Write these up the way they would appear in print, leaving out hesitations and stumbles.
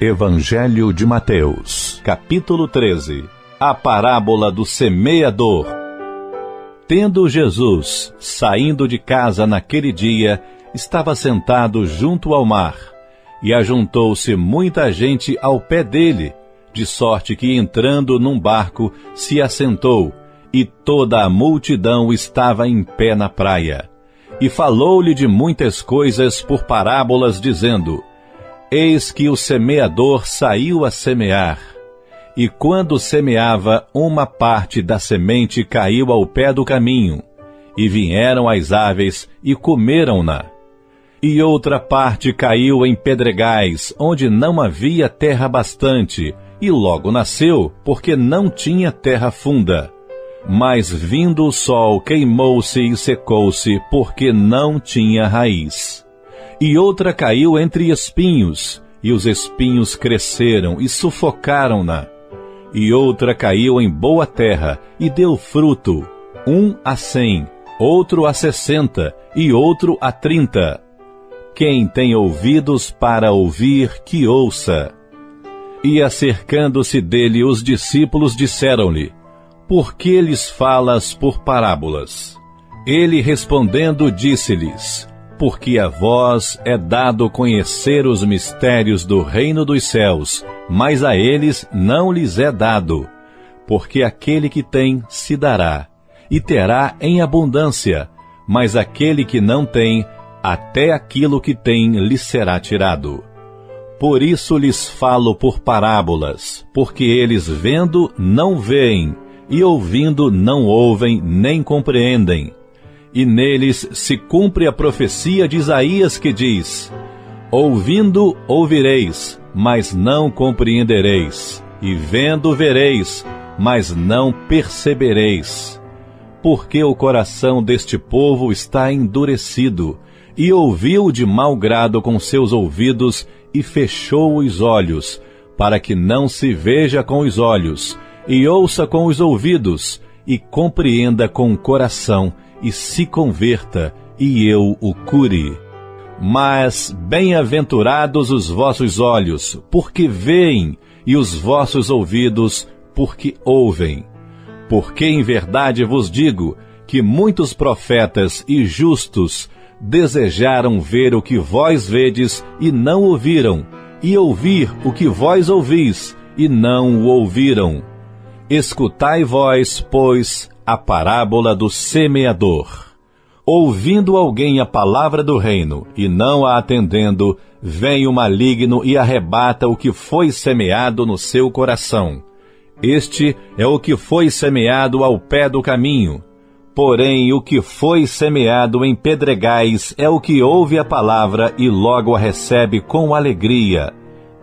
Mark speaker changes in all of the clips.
Speaker 1: Evangelho de Mateus, capítulo 13. A parábola do semeador. Tendo Jesus, saindo de casa naquele dia, estava sentado junto ao mar, e ajuntou-se muita gente ao pé dele, de sorte que, entrando num barco, se assentou, e toda a multidão estava em pé na praia. E falou-lhe de muitas coisas por parábolas, dizendo: Eis que o semeador saiu a semear. E quando semeava, uma parte da semente caiu ao pé do caminho, e vieram as aves e comeram-na. E outra parte caiu em pedregais, onde não havia terra bastante, e logo nasceu, porque não tinha terra funda. Mas vindo o sol, queimou-se e secou-se, porque não tinha raiz. E outra caiu entre espinhos, e os espinhos cresceram e sufocaram-na. E outra caiu em boa terra, e deu fruto, 1 a 100, outro a 60, e outro a 30. Quem tem ouvidos para ouvir, que ouça. E acercando-se dele os discípulos disseram-lhe: Por que lhes falas por parábolas? Ele respondendo disse-lhes: Porque a vós é dado conhecer os mistérios do reino dos céus, mas a eles não lhes é dado. Porque aquele que tem, se dará, e terá em abundância, mas aquele que não tem, até aquilo que tem lhe será tirado. Por isso lhes falo por parábolas, porque eles vendo não veem, e ouvindo não ouvem nem compreendem. E neles se cumpre a profecia de Isaías que diz: Ouvindo ouvireis, mas não compreendereis, e vendo vereis, mas não percebereis. Porque o coração deste povo está endurecido, e ouviu de mau grado com seus ouvidos, e fechou os olhos, para que não se veja com os olhos, e ouça com os ouvidos, e compreenda com o coração, e se converta, e eu o cure. Mas bem-aventurados os vossos olhos, porque veem, e os vossos ouvidos, porque ouvem. Porque em verdade vos digo, que muitos profetas e justos desejaram ver o que vós vedes, e não ouviram, e ouvir o que vós ouvis, e não o ouviram. Escutai vós, pois, a parábola do semeador. Ouvindo alguém a palavra do reino, e não a atendendo, vem o maligno e arrebata o que foi semeado no seu coração. Este é o que foi semeado ao pé do caminho. Porém, o que foi semeado em pedregais é o que ouve a palavra e logo a recebe com alegria,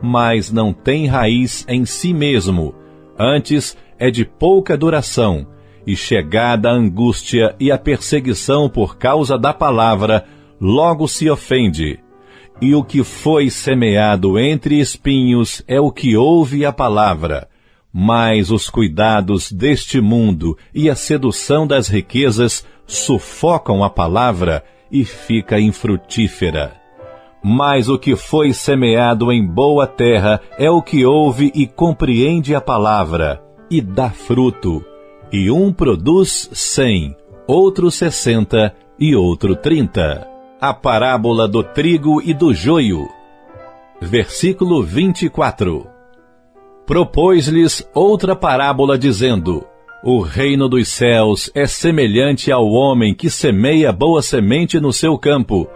Speaker 1: mas não tem raiz em si mesmo, antes é de pouca duração, e chegada a angústia e a perseguição por causa da palavra, logo se ofende. E o que foi semeado entre espinhos é o que ouve a palavra, mas os cuidados deste mundo e a sedução das riquezas sufocam a palavra e fica infrutífera. Mas o que foi semeado em boa terra é o que ouve e compreende a palavra, e dá fruto, e um produz 100, outro 60 e outro 30. A parábola do trigo e do joio. Versículo 24. Propôs-lhes outra parábola, dizendo: O reino dos céus é semelhante ao homem que semeia boa semente no seu campo.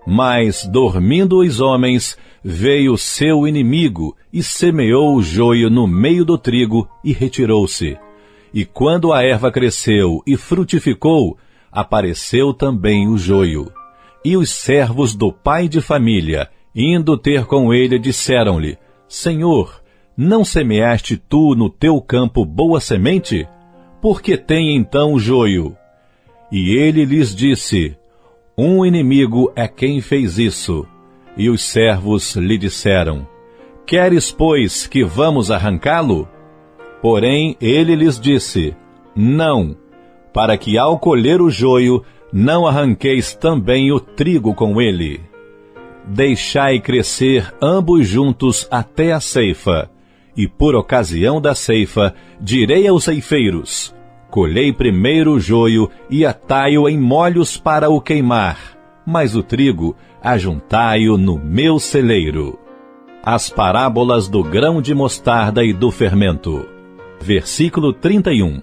Speaker 1: Mas, dormindo os homens, veio seu inimigo, e semeou o joio no meio do trigo, e retirou-se. E quando a erva cresceu e frutificou, apareceu também o joio. E os servos do pai de família, indo ter com ele, disseram-lhe: Senhor, não semeaste tu no teu campo boa semente? Por que tem então o joio? E ele lhes disse: Um inimigo é quem fez isso. E os servos lhe disseram: Queres, pois, que vamos arrancá-lo? Porém ele lhes disse: Não, para que ao colher o joio, não arranqueis também o trigo com ele. deixai crescer ambos juntos até a ceifa. E por ocasião da ceifa, direi aos ceifeiros: colhei primeiro o joio e atai-o em molhos para o queimar, mas o trigo ajuntai-o no meu celeiro. As parábolas do grão de mostarda e do fermento. Versículo 31.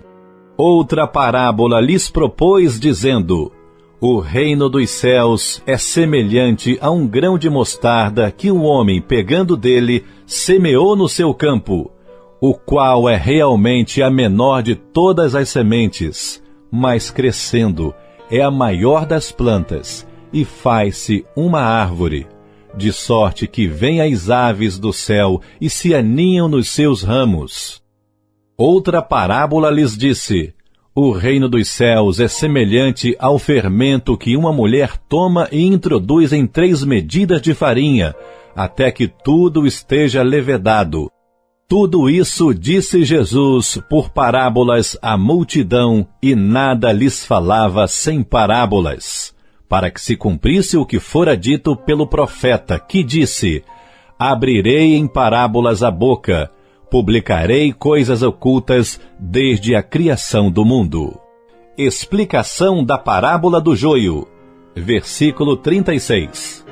Speaker 1: Outra parábola lhes propôs, dizendo: o reino dos céus é semelhante a um grão de mostarda que um homem, pegando dele, semeou no seu campo, o qual é realmente a menor de todas as sementes, mas crescendo é a maior das plantas, e faz-se uma árvore, de sorte que vêm as aves do céu e se aninham nos seus ramos. Outra parábola lhes disse: o reino dos céus é semelhante ao fermento que uma mulher toma e introduz em 3 medidas de farinha, até que tudo esteja levedado. Tudo isso disse Jesus por parábolas à multidão, e nada lhes falava sem parábolas, para que se cumprisse o que fora dito pelo profeta, que disse: abrirei em parábolas a boca, publicarei coisas ocultas desde a criação do mundo. Explicação da parábola do joio. Versículo 36.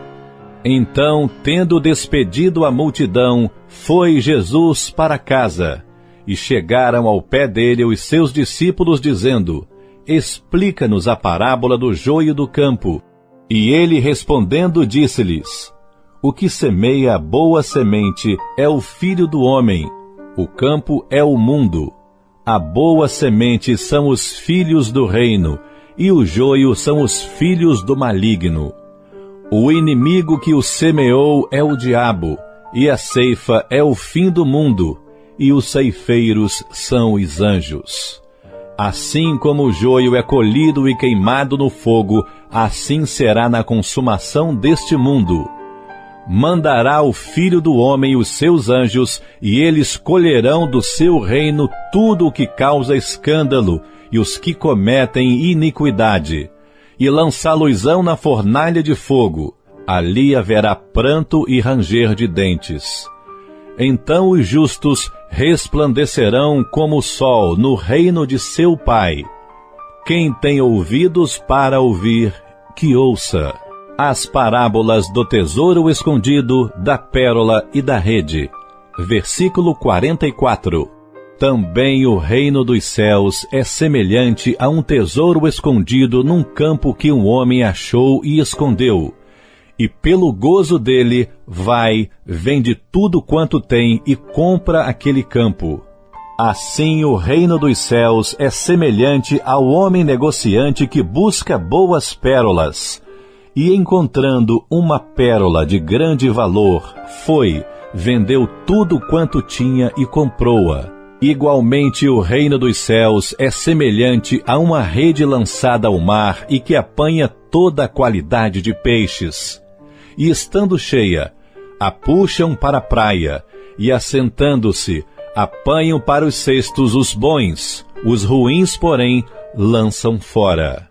Speaker 1: Então, tendo despedido a multidão, foi Jesus para casa, e chegaram ao pé dele os seus discípulos, dizendo: explica-nos a parábola do joio do campo. E ele respondendo disse-lhes: o que semeia a boa semente é o Filho do homem. O campo é o mundo. A boa semente são os filhos do reino, e o joio são os filhos do maligno. O inimigo que o semeou é o diabo, e a ceifa é o fim do mundo, e os ceifeiros são os anjos. Assim como o joio é colhido e queimado no fogo, assim será na consumação deste mundo. Mandará o Filho do Homem os seus anjos, e eles colherão do seu reino tudo o que causa escândalo, e os que cometem iniquidade, e lançá-los-ão na fornalha de fogo. Ali haverá pranto e ranger de dentes. Então os justos resplandecerão como o sol no reino de seu Pai. Quem tem ouvidos para ouvir, que ouça. As parábolas do tesouro escondido, da pérola e da rede. Versículo 44. Também o reino dos céus é semelhante a um tesouro escondido num campo que um homem achou e escondeu. E pelo gozo dele, vai, vende tudo quanto tem e compra aquele campo. Assim o reino dos céus é semelhante ao homem negociante que busca boas pérolas. E encontrando uma pérola de grande valor, foi, vendeu tudo quanto tinha e comprou-a. Igualmente o reino dos céus é semelhante a uma rede lançada ao mar e que apanha toda a qualidade de peixes. E estando cheia, a puxam para a praia, e assentando-se, apanham para os cestos os bons, os ruins, porém, lançam fora.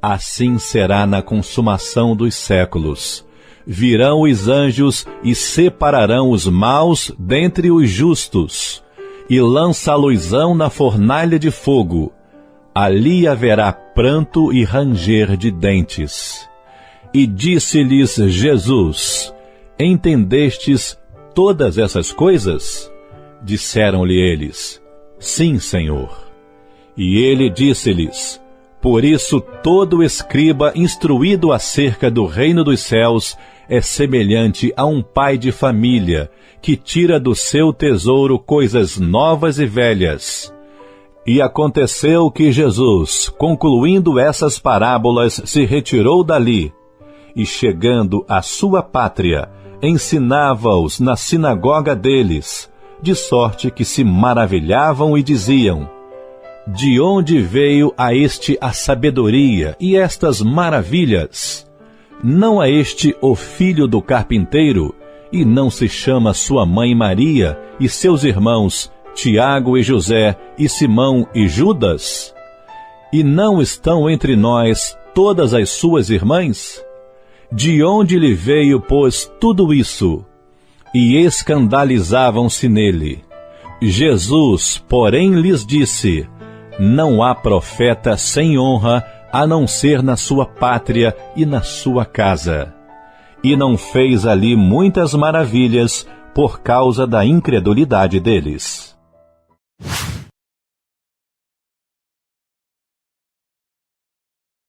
Speaker 1: Assim será na consumação dos séculos. Virão os anjos e separarão os maus dentre os justos, e lançá-los-ão na fornalha de fogo. Ali haverá pranto e ranger de dentes. E disse-lhes Jesus: entendestes todas essas coisas? Disseram-lhe eles: sim, Senhor. E ele disse-lhes: por isso todo escriba instruído acerca do reino dos céus é semelhante a um pai de família, que tira do seu tesouro coisas novas e velhas. E aconteceu que Jesus, concluindo essas parábolas, se retirou dali, e chegando à sua pátria, ensinava-os na sinagoga deles, de sorte que se maravilhavam e diziam: de onde veio a este a sabedoria e estas maravilhas? Não é este o filho do carpinteiro? E não se chama sua mãe Maria, e seus irmãos Tiago e José, e Simão e Judas? E não estão entre nós todas as suas irmãs? De onde lhe veio, pois, tudo isso? E escandalizavam-se nele. Jesus, porém, lhes disse: Não há profeta sem honra, a não ser na sua pátria e na sua casa. E não fez ali muitas maravilhas por causa da incredulidade deles.